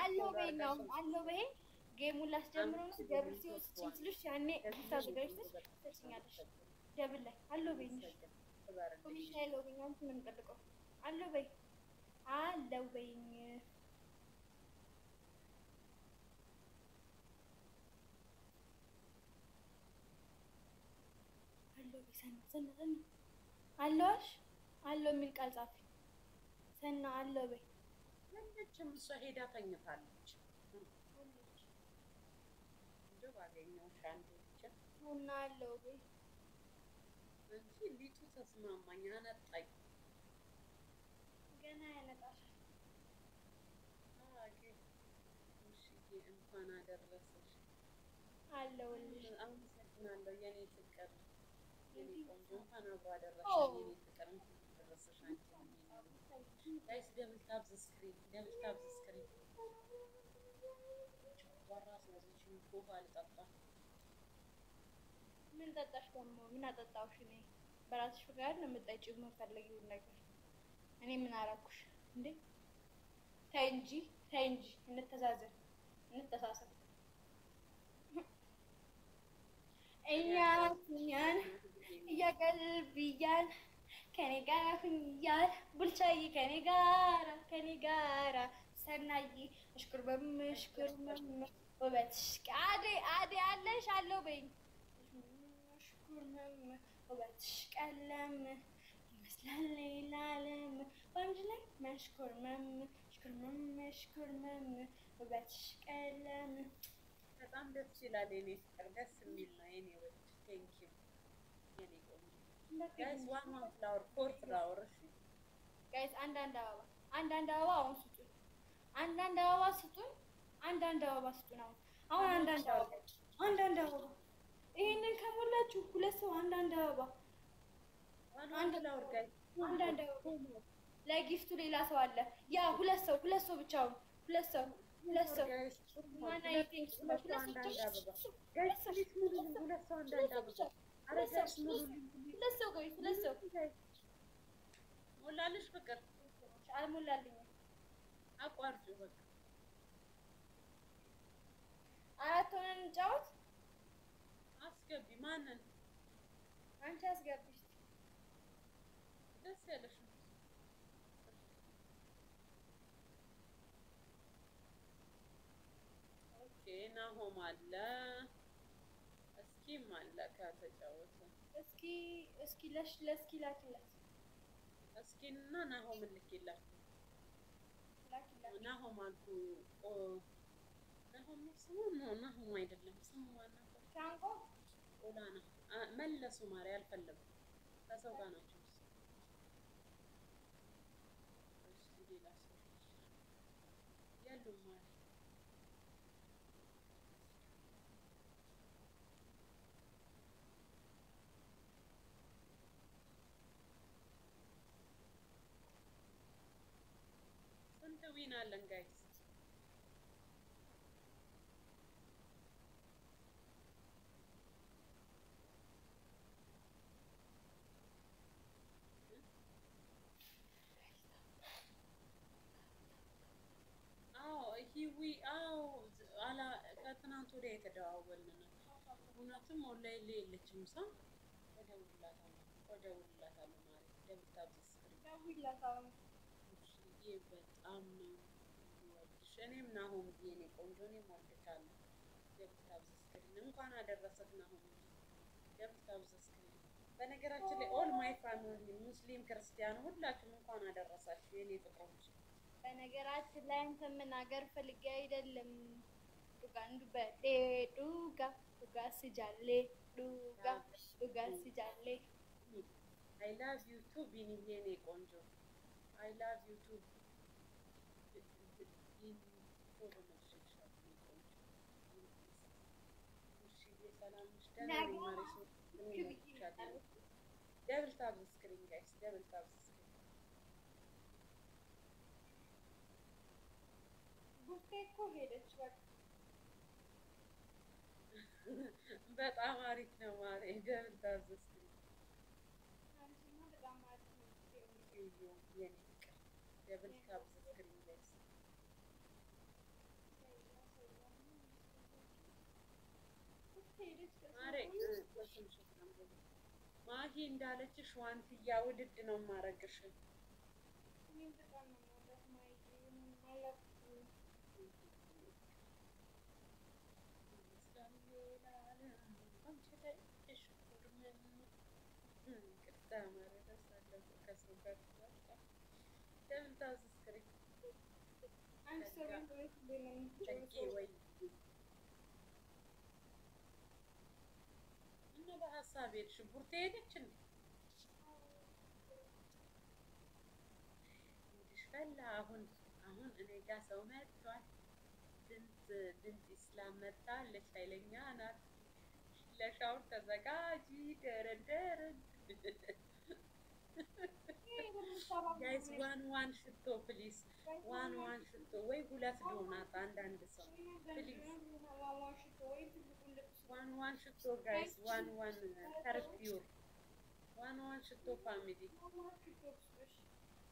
አለው በይ ነው አለው በይ ጌሙን ላስጀምረው ነው ደብል ሲልሽ ያኔ ታዘጋጅተሽ ትሰጪኛለሽ ደብል ላይ አለው በይ ነሽ ኮሚሽ ላይ አለው በይ አንቺ ምን ጠብቀው አለው በይ አለው በይኝ አለው በይ ሰና አለሽ አለው የሚል ቃል ጻፊ ሰና አለው በይ ለነችም እሷ ሄዳ ተኝታለች እንደው ባገኘው ሻንዴ ብቻ ሆና አለው በይ እንጂ ሊጡ ተስማማኝ አነጣኝ ገና ያነጣሽ አጌ እሺ እንኳን አደረሰሽ አለውልሽ አመሰግናለሁ የኔ ፍቅር የኔ ቆንጆ እንኳን አብሮ አደረሰሽ የኔ ፍቅር እንኳን አደረሰሽ አንቺ ጋይስ ደብል ታፕ ዘ ስክሪን ወራስ ወዝችን ኮፋ ልጠጣ ምን ጠጣሽ ደግሞ ምን አጠጣውሽ እኔ በራስሽ ፍቃድ ነው የምጠጪው የምፈልጊው ነገር እኔ ምን አደረኩሽ እንዴ ተይ እንጂ እንተሳሰብ እኛን እያቀልብያል ከኔ ጋር ሁኛል ቡልቻዬ ከኔ ጋራ ሰናይ እሽኩር ውበትሽ አዴ አለሽ አለው በይኝ እሽኩር ውበትሽ ቀለም ይመስላል ሌላ ዓለም በአንድ ላይ መሽኩርመም ውበትሽ ቀለም በጣም ደስ ይላል የኔ ፍቅር ደስ የሚል ነው የኔ ወድ ቴንክ ዩ የኔ ቆንጆ ጋይስ ዋን ፍላወር ፎር ፍላወር እሺ ጋይስ አንዳንድ አበባ አሁን ስጡን አንዳንድ አበባ ስጡን አሁን አንዳንድ አበባ ይሄንን ከሞላችሁ ሁለት ሰው አንዳንድ አበባ ፍላወር ጋይስ አንዳንድ አበባ ለጊፍቱ ሌላ ሰው አለ ያ ሁለት ሰው ብቻውን ሁለት ሰው ማና ይቲንክ ሁለት ሰው ሞላልሽ ፍቅር አልሞላልኝም አቋርጭ በቃ አራት ሆነን እንጫወት አስገቢ ማንን አንቺ አስገቢሽ ደስ ያለሽ ኦኬ ናሆም አለ እስኪም አለ ከተጫወተ እስኪ ለስኪ ላኪላት እስኪና ናሆም ልክላችሁ ናሆም አልኩ ናሆም ስሙ ነው ናሆም አይደለም ስሙ ዋና ሻንቆ ኦላና መለሱ ማርያ አልፈለጉ ከሰው ጋር ናቸው እሺ ሌላ ሰው ያሉም ማርያ ስንት ዊን አለን ጋይስ ሂዊ አላ ከትናንት ወዲያ የተደዋወልን ነው እውነትም ኦንላይን ላይ የለችም ሰው እደውልላታለሁ ማለት ደብታብስ ደውይላታለሁ በጣም ነው ወድሽ እኔም ናሆም የኔ ቆንጆ እኔም ወድሻለሁ ደብታብስ ስክሪን እንኳን አደረሰት ናሆም ደብታብስ ስክሪን በነገራችን ላይ ኦል ማይ ፋሚሊ ሙስሊም ክርስቲያን ሁላችሁም እንኳን አደረሳችሁ የኔ ፍቅሮች በነገራችን ላይ እንትን መናገር ፈልጌ አይደለም ዱጋ ስጃሌ I love you too ቢኒዬ የኔ ቆንጆ I love you too ደብል ታብ ስክሪን ጋይስ ደብል ታብ ስክሪን ቡፌ እኮ ሄደች በጣም አሪፍ ነው ማሬ ደብል ታብ ስክሪን ደብል ታብ ስክሪን ጋይስ ማሬ ማሂ እንዳለችሽ ዋንትያ ውድድ ነው ማረግሽ በሀሳብ ሄድሽ ቡርቴ ሄደች እንዴ? ፈላ አሁን እኔ ጋር ሰው መጥቷል። ድንት ኢስላም መጣለች ኃይለኛ ናት። ለሻውር ተዘጋጂ ደረደረን ጋይስ ዋን ሽቶ ፕሊዝ ዋን ሽቶ ወይ ሁለት ዶናት አንዳንድ ሰው ፕሊዝ ዋን ሽቶ ጋይስ ዋን ተርፒውር ዋን ሽቶ ፋሚሊ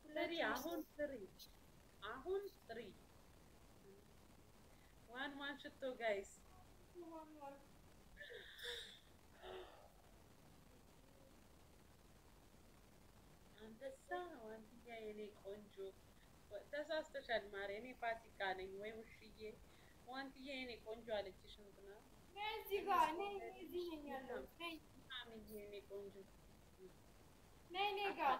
ስሪ አሁን ስሪ ዋን ሽቶ ጋይስ አንተሳ ዋንትያ የኔ ቆንጆ ተሳስተሻል ማሬ እኔ ፋሲካ ነኝ ወይ ውሽዬ ዋንትያ የኔ ቆንጆ አለችሽ እንትና እዚህ ጋር እዚህ ነኝ ያለው የኔ ቆንጆ ነይ ነይ ጋር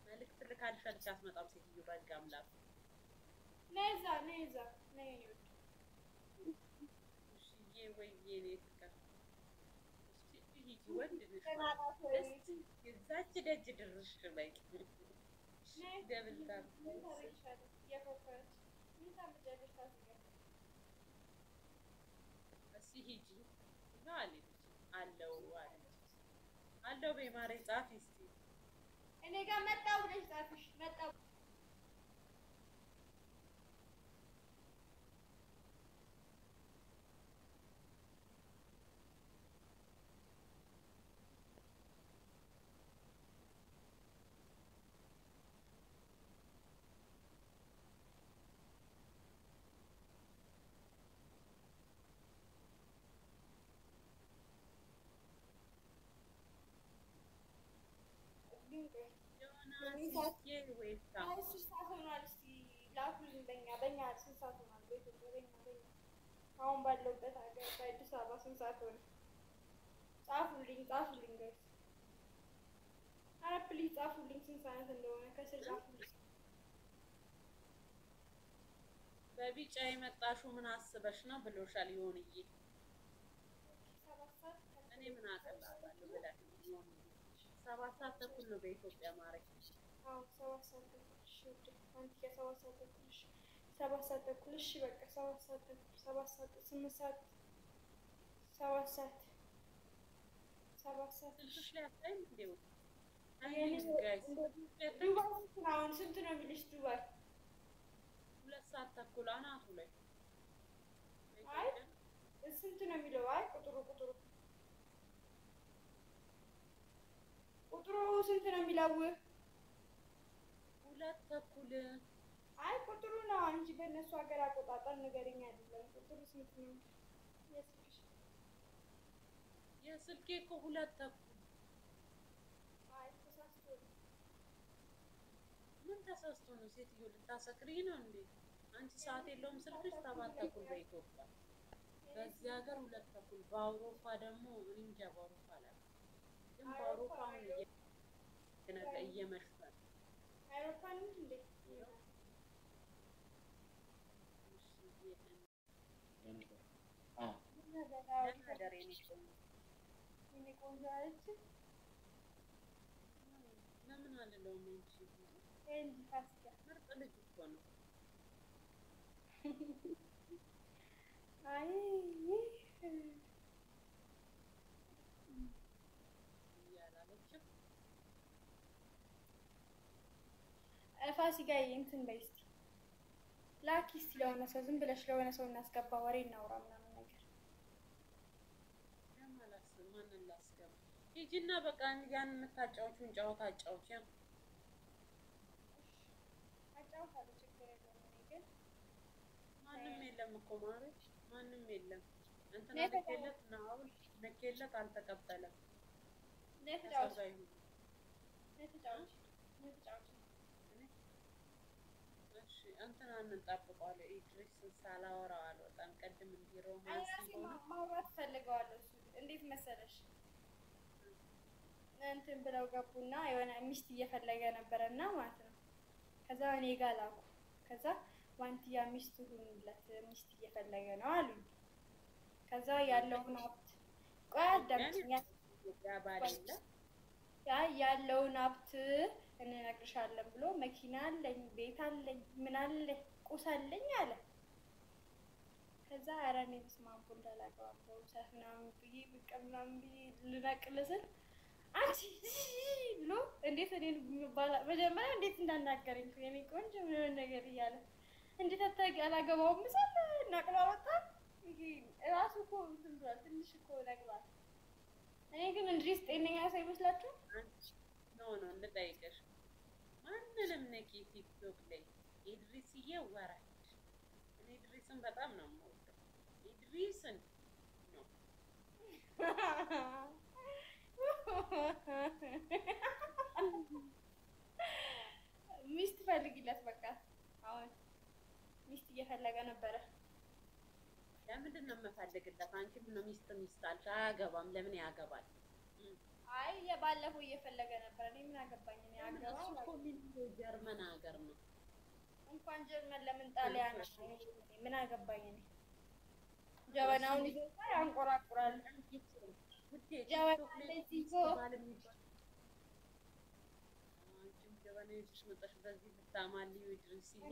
መልዕክት ልካልሻለች አትመጣም ሴትዮ በሕግ አምላክ ነይ እዛ ነይ ውሽዬ ወይ የኔ ፍቅር ወንድንሽ እዛች ደጅ ድርሽ በይ ደብል ታብ እስኪ ሂጂ ነው አለች አለው በይ ማሬ ጻፊ እስኪ እኔ ጋር መጣሁ ብለሽ ጻፊሽ መጣሁ አሁን ባለውበት ሀገር በአዲስ አበባ ስንት ሰዓት ሆነ? ጻፉልኝ ጋይስ። ኧረ ፕሊዝ ጻፉልኝ ስንት ሰዓት እንደሆነ ከስር ጻፉልኝ። በቢጫ የመጣሽው ምን አስበሽ ነው ብሎሻል ይሆንዬ። እኔ ምን አቀላታለሁ ብለሽ ነው 7 ሰዓት ተኩል ነው በኢትዮጵያ ማረኝ። አዎ 7 ሰዓት ተኩል እሺ ውዴ አንቺ 7 ሰዓት ተኩል እሺ 7 ሰዓት ተኩል እሺ በቃ 7 ሰዓት ተኩል 7 ሰዓት 8 ሰዓት 7 ሰዓት 7 ሰዓት ስልክሽ ላይ አታይም እንዴው? አሁን ስንት ነው የሚልሽ ዱባይ? 2 ሰዓት ተኩል አናቱ ላይ አይ ስንት ነው የሚለው? አይ ቁጥሩ ስንት ነው የሚለው? 2 ተኩል አይ ቁጥሩ ነው እንጂ በእነሱ ሀገር አቆጣጠር ንገረኝ አይደለም። ቁጥሩ ስንት ነው? የስልኬ እኮ 2 ተኩል። አይ ተሳስቶ ነው። ምን ተሳስቶ ነው? ሴትዮ ልታሰክሪኝ ነው እንዴ? አንቺ ሰዓት የለውም ስልክሽ 7 ተኩል በኢትዮጵያ፣ በዚህ ሀገር 2 ተኩል። በአውሮፓ ደግሞ እንጃ በአውሮፓ ላይ ግን በአውሮፓ አሁን እየመሸ ነው። አውሮፓ ነው እንዴ? እኔ ቆንጆ አለች። ለምን አልለውም እንጂ እንጂ ፋሲካ ምርጥ ልጅ እኮ ነው። አይ ያላለችም ፋሲካ እንትን በይ እስኪ ላኪ እስኪ ለሆነ ሰው ዝም ብለሽ ለሆነ ሰው እናስገባ፣ ወሬ እናውራ ምናምን ነገር። ማንን ላስገባ? ሂጂና በቃ ያን የምታጫውቹን ጨዋታ አጫውቺ። ማንም የለም እኮ ማለት ማንም የለም። እንትና ነይ ተጫወች። ልኬለት ነው ልኬለት አልተቀበለም። ነይ ተጫወች። ከሰው ጋር ይሁን ነይ ተጫወች። ነይ ተጫወች። እሺ እንትናን እንጠብቀዋለን። ኢድሪስን ሳላወራው አልወጣም። ቅድም እንዲህ ሮማንስ እራሴ ሲሆን ማውራት ፈልገዋለሁ። እሱ እንዴት መሰለሽ እንትን ብለው ገቡና የሆነ ሚስት እየፈለገ ነበረና ማለት ነው። ከዛ እኔ ጋር ላኩ። ከዛ ዋንትያ ሚስት ሁኑለት ሚስት እየፈለገ ነው አሉኝ። ከዛ ያለውን ሀብት ቆይ አዳምጪኝ። ያ ያለውን ሀብት እንነግርሻለን ብሎ መኪና አለኝ፣ ቤት አለኝ፣ ምን አለኝ፣ ቁስ አለኝ አለ። ከዛ ኧረ እኔ በስመ አብ እንዳላገባም በውሰት ምናምን ብዬ ብቅ ምናምን ብዬ ልነቅል ስል አንቺ ብሎ እንዴት እኔን መጀመሪያ እንዴት እንዳናገረኝ የኔ ቆንጆ ምን ነገር እያለ እንዴት አታውቂ አላገባውም ምሳል ነቅሎ አወጣ። እራሱ እኮ እንትን ብሏል፣ ትንሽ እኮ ነግሯል። እኔ ግን እንድሪስ ጤነኛ ሰው ይመስላችሁ? ኖ ልጠይቅሽ፣ ማንንም ነቂ ቲክቶክ ላይ ኢድሪስዬ ወራጅ። እኔ ኢድሪስን በጣም ነው የምወደው። ኢድሪስን ነው ሚስት ፈልጊለት በቃ። አሁን ሚስት እየፈለገ ነበረ። ለምንድን ነው የምፈልግለት? አንቺ ምን ነው ሚስት አልሽ? አያገባም። ለምን ያገባል? አይ የባለፈው እየፈለገ ነበር። እኔ ምን አገባኝ? እኔ አገባው እኮ ጀርመን ሀገር ነው። እንኳን ጀርመን ለምን ጣሊያን ምን አገባኝ? እኔ ጀበናውን ይዞታ ያንቆራቁራል። ጀበና እንደዚህ ይዞ ጀበና ይዘሽ መጣሽ በዚህ ብታማልዩ ኢድሪስዬ